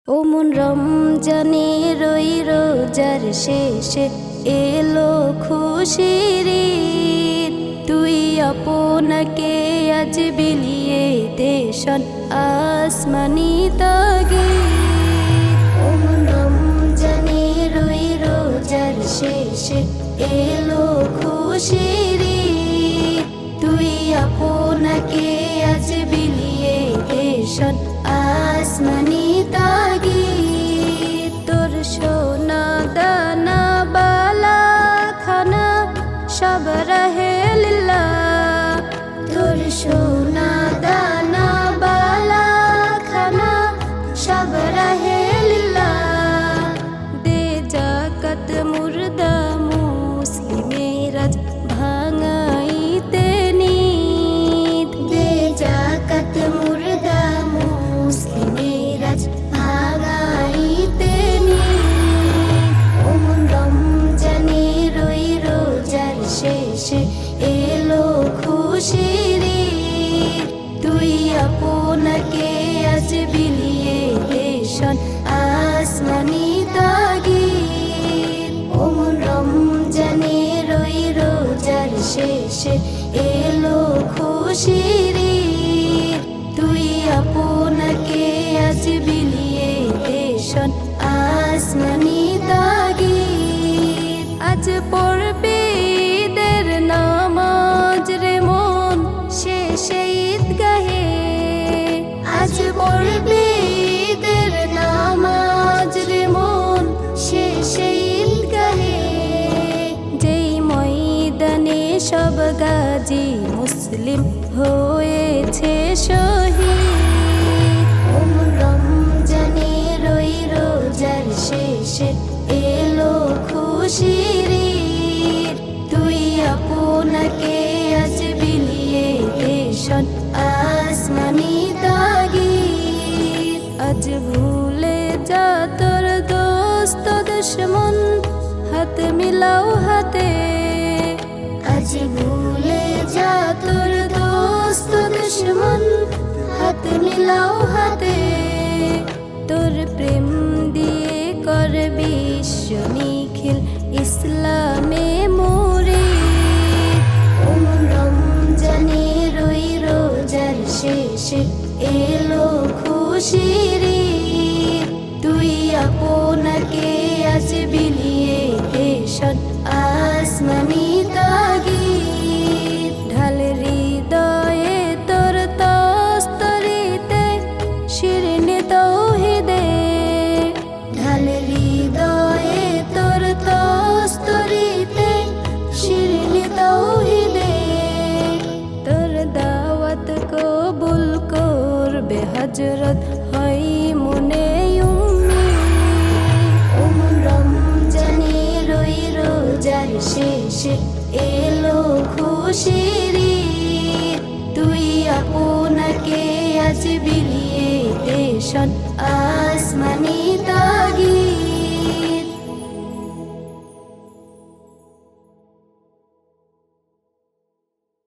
ও মন রমজানের ওই রোজার শেষে এলো খুশির ঈদ। তুই আপনাকে আজ বিলিয়ে দেশন আসমানি তাগিদ। ও মন রমজানের ওই রোজার শেষে এলো খুশির ঈদ। তুই আপনাকে আজ বিলিয়ে দেশন আসমানি তাগিদ। তোর সোনা দানা বালা খানা সব রহে লিল্লাহ। তোর সোনা দানা বালা খানা সব রহে লিল্লাহ। দে জাকাত মুর্দা মুসলিমের আজ ভাঙাইতে নিদ। দে জাকাত মুর্দা মুসলিমের আজ ভাঙাইতে নিদ। ও মন রমজানের ওই রোজার শেষে এলো খুশির ঈদ। তুই আপনাকে আজ বিলিয়ে দেশন আসমানি তাগিদ। ও মন রমজানের ওই রোজার শেষে এলো খুশির ঈদ। তুই আপনাকে আজ বিলিয়ে দেশন আসমানি তাগিদ। আজ পড়বে ঈদের নামাজ রে মন শেষে ঈদগাহে। আজ পড়বে ঈদের নামাজ রে মন শেষে ঈদগাহে। যেই ময়দানে সব গাজী মুসলিম হয়েছে শহীদ। ও মন রমজানের ওই রোজার শেষে এলো খুশির ঈদ। তুই আপনাকে আজ বিলিয়ে দেশন আসমানি তাগিদ। আজ ভুলে যা তোর দোস্ত দুশ্মন হাত মিলাও হাতে। আজ ভুলে যা তোর দোস্ত দুশ্মন হাত মিলাও হাতে। তোর প্রেম দিয়ে কর বিশ্ব নিখিল ইসলামে মুরিদ। ও মন রমজানের ওই রোজার শেষে এলো খুশির ঈদ। তুই আপনাকে আজ বিলিয়ে দেশন আসমানি তাগিদ। ঢাল হৃদয়ে তোর তস্তরিতে শিরিন তৌহিদে। ঢাল হৃদয়ে তোর তস্তরিতে শিরিন তৌহিদে। তোর দাওয়াত কবুল করবে হযরত হয় মনে উম্মিদ। ও মন রমজানের ওই রোজার শেষে এলো খুশির ঈদ। তুই আপনাকে আজ বিলিয়ে দেশন আসমানি তাগিদ।